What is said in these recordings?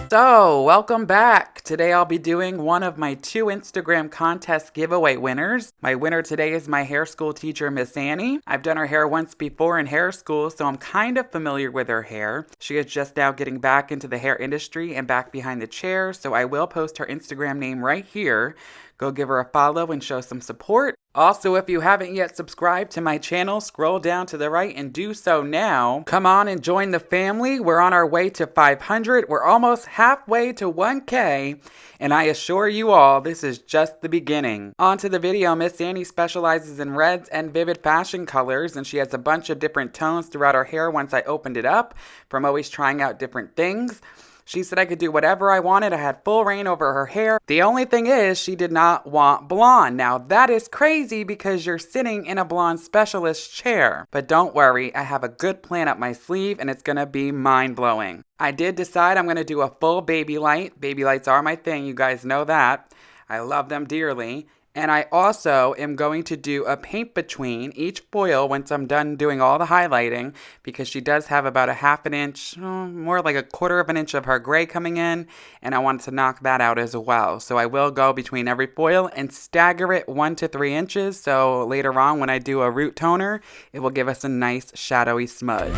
So, welcome back. Today I'll be doing one of my 2 Instagram contest giveaway winners. My winner today is my hair school teacher, Miss Annie. I've done her hair once before in hair school, so I'm kind of familiar with her hair. She is just now getting back into the hair industry and back behind the chair, so I will post her Instagram name right here. Go give her a follow and show some support. Also, if you haven't yet subscribed to my channel, scroll down to the right and do so now. Come on and join the family. We're on our way to 500. We're almost halfway to 1K. And I assure you all, this is just the beginning. On to the video. Miss Annie specializes in reds and vivid fashion colors, and she has a bunch of different tones throughout her hair once I opened it up, from always trying out different things. She said I could do whatever I wanted. I had full reign over her hair. The only thing is she did not want blonde. Now that is crazy because you're sitting in a blonde specialist chair. But don't worry, I have a good plan up my sleeve and it's gonna be mind-blowing. I did decide I'm gonna do a full baby light. Baby lights are my thing, you guys know that. I love them dearly. And I also am going to do a paint between each foil once I'm done doing all the highlighting, because she does have about a ½ an inch, more like a ½ of an inch of her gray coming in, and I wanted to knock that out as well. So I will go between every foil and stagger it 1 to 3 inches, so later on when I do a root toner, it will give us a nice shadowy smudge.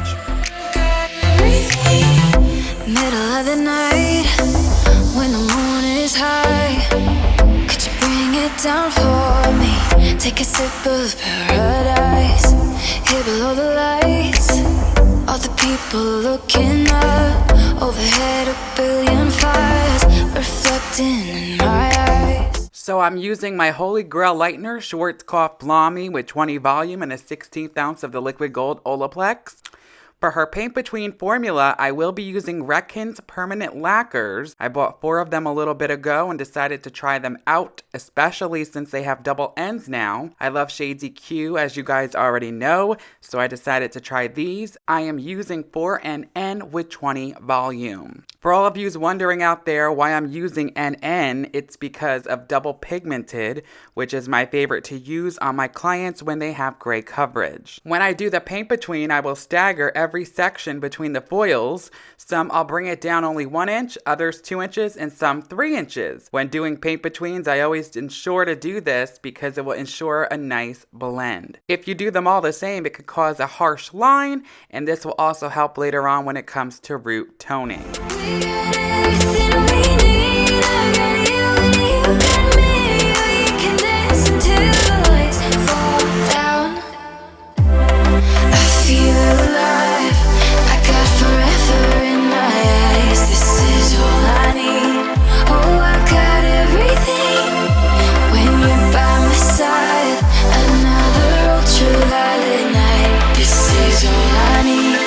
Middle of the night, when the moon is high, down for me, take a sip of paradise. Here below the lights, all the people looking up. Overhead a billion fires, reflecting in my eyes. So I'm using my Holy Grail Lightener, Schwartzkopf Blommy with 20 volume and a 1/16 ounce of the liquid gold Olaplex. For her paint between formula, I will be using Redken's permanent lacquers. I bought 4 of them a little bit ago and decided to try them out, especially since they have double ends now. I love shades EQ, as you guys already know, so I decided to try these. I am using 4NN with 20 volume. For all of you wondering out there why I'm using NN, it's because of double pigmented, which is my favorite to use on my clients when they have gray coverage. When I do the paint between, I will stagger every section between the foils. Some I'll bring it down only 1 inch, others 2 inches, and some 3 inches. When doing paint betweens, I always ensure to do this because it will ensure a nice blend. If you do them all the same, it could cause a harsh line, and this will also help later on when it comes to root toning. We got everything we need. I got you and you got me. We can dance until the lights fall down. I feel alive. I got forever in my eyes. This is all I need. Oh, I got everything when you're by my side. Another ultraviolet night. This is all I need.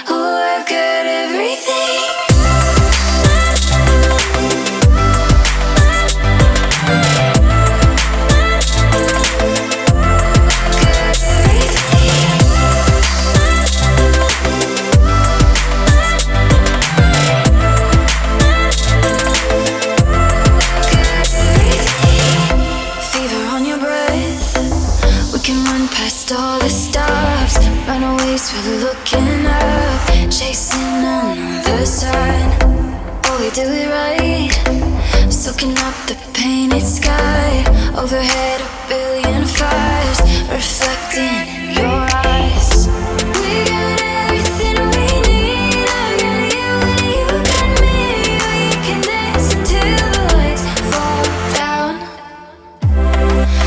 Oh, I got everything. All the stars, runaways, we're looking up, chasing another sign. Oh, we do it right, soaking up the painted sky. Overhead a billion fires, reflecting in your eyes. We got everything we need. I got you and you got me. We can dance until the lights fall down.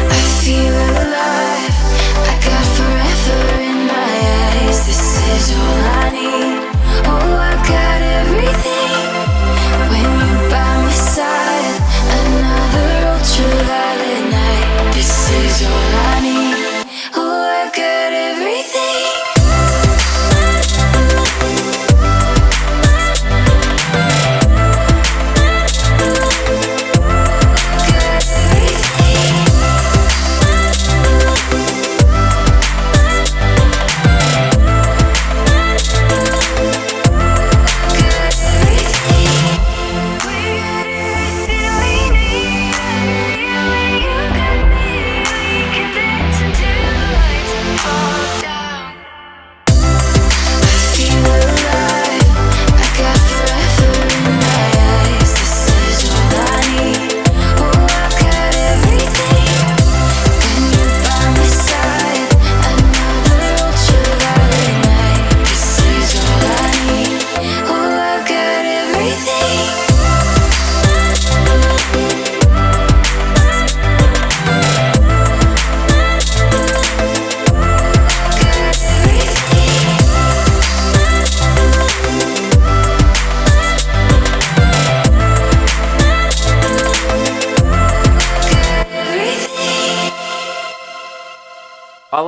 I feel alive. Forever in my eyes, this is all I need. Oh, I got everything when you're by my side. Another ultraviolet night, this is all I need. Oh, I got everything.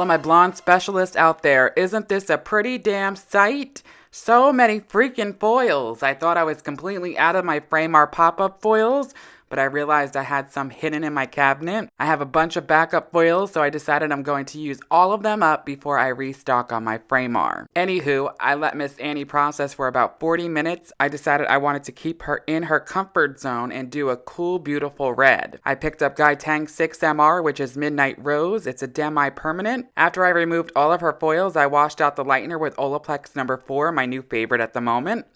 of my blonde specialists out there, isn't this a pretty damn sight? So many freaking foils. I thought I was completely out of my Framar pop-up foils, but I realized I had some hidden in my cabinet. I have a bunch of backup foils, so I decided I'm going to use all of them up before I restock on my Framar. Anywho, I let Miss Annie process for about 40 minutes. I decided I wanted to keep her in her comfort zone and do a cool, beautiful red. I picked up Tang 6MR, which is Midnight Rose. It's a Demi permanent. After I removed all of her foils, I washed out the lightener with Olaplex number 4, my new favorite at the moment.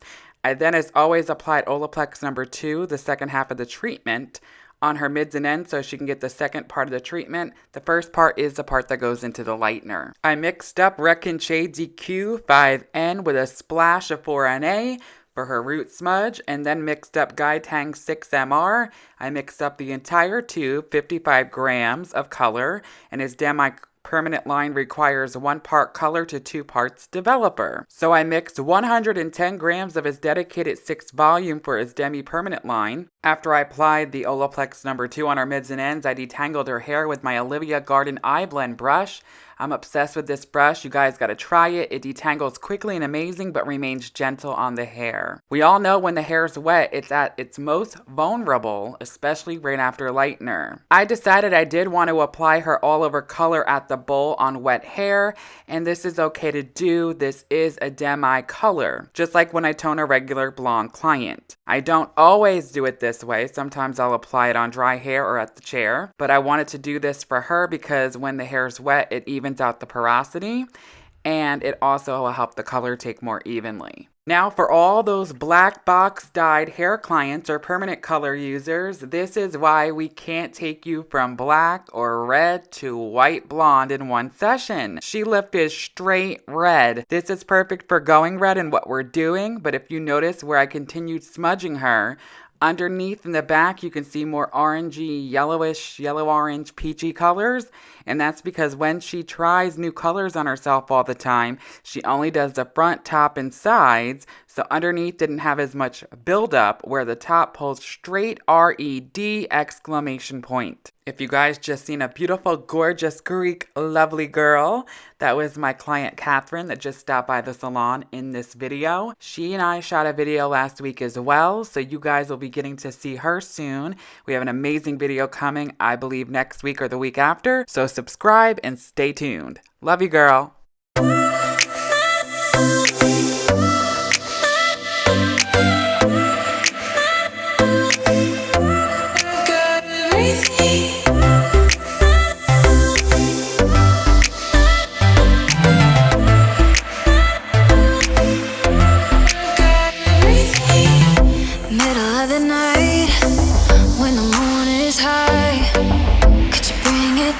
I then, as always, applied Olaplex number 2, the second half of the treatment, on her mids and ends so she can get the second part of the treatment. The first part is the part that goes into the lightener. I mixed up Redken Shade DQ 5N with a splash of 4NA for her root smudge, and then mixed up Tang 6MR. I mixed up the entire tube, 55 grams of color, and his Demi permanent line requires 1 part color to 2 parts developer. So I mixed 110 grams of his dedicated 6 volume for his Demi permanent line. After I applied the Olaplex number 2 on her mids and ends, I detangled her hair with my Olivia Garden Eye Blend brush. I'm obsessed with this brush. You guys gotta try it. It detangles quickly and amazing, but remains gentle on the hair. We all know when the hair's wet, it's at its most vulnerable, especially right after lightener. I decided I did want to apply her all over color at the bowl on wet hair, and this is okay to do. This is a Demi color, just like when I tone a regular blonde client. I don't always do it this way. Sometimes I'll apply it on dry hair or at the chair, but I wanted to do this for her because when the hair's wet, it evens out the porosity, and it also will help the color take more evenly. Now, for all those black box dyed hair clients or permanent color users, this is why we can't take you from black or red to white blonde in one session. She lifted straight red. This is perfect for going red in what we're doing, but if you notice where I continued smudging her, underneath in the back, you can see more orangey, yellowish, yellow-orange, peachy colors. And that's because when she tries new colors on herself all the time, she only does the front, top, and sides. So underneath didn't have as much buildup, where the top pulls straight R-E-D exclamation point. If you guys just seen a beautiful, gorgeous, Greek, lovely girl, that was my client Catherine that just stopped by the salon in this video. She and I shot a video last week as well, so you guys will be getting to see her soon. We have an amazing video coming, I believe next week or the week after, so subscribe and stay tuned. Love you, girl.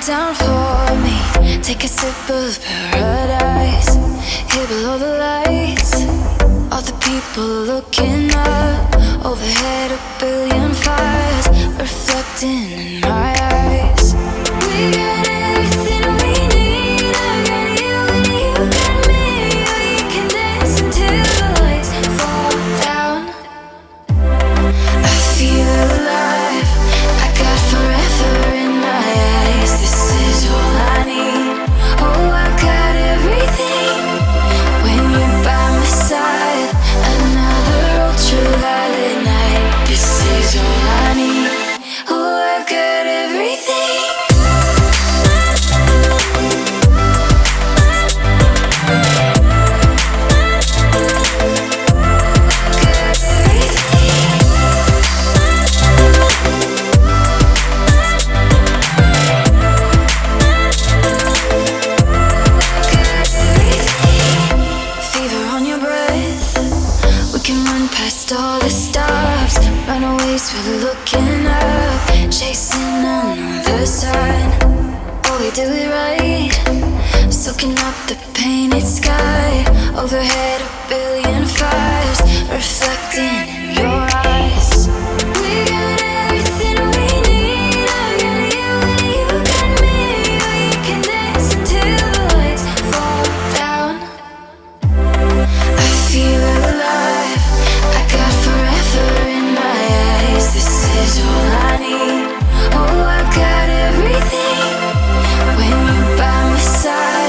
Down for me, take a sip of paradise. Here below the lights, all the people looking up. Overhead a billion fires, reflecting in my eyes. We got everything we need. I got you and you got me. We can dance until the lights fall down. I feel alive, I got forever in my eyes. This is all I need. Oh, I got everything when you're by my side. Another ultraviolet night. This is all I need. Oh, I got everything. All the stops, runaways, we're looking up, chasing another sign. Oh, we do it right, soaking up the painted sky. Overhead a billion fires, reflecting in your eyes. We got everything we need. I got you and you got me. We can dance until the lights fall down. I feel alive, I got forever in my eyes. This is all I need. Oh, I got everything when you're by my side.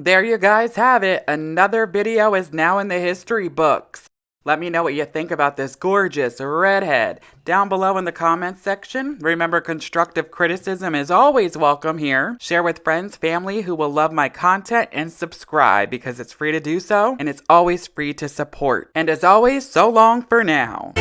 there you guys have it. Another video is now in the history books. Let me know what you think about this gorgeous redhead down below in the comments section. Remember, constructive criticism is always welcome here. Share with friends, family who will love my content, and subscribe because it's free to do so and it's always free to support. And as always, so long for now.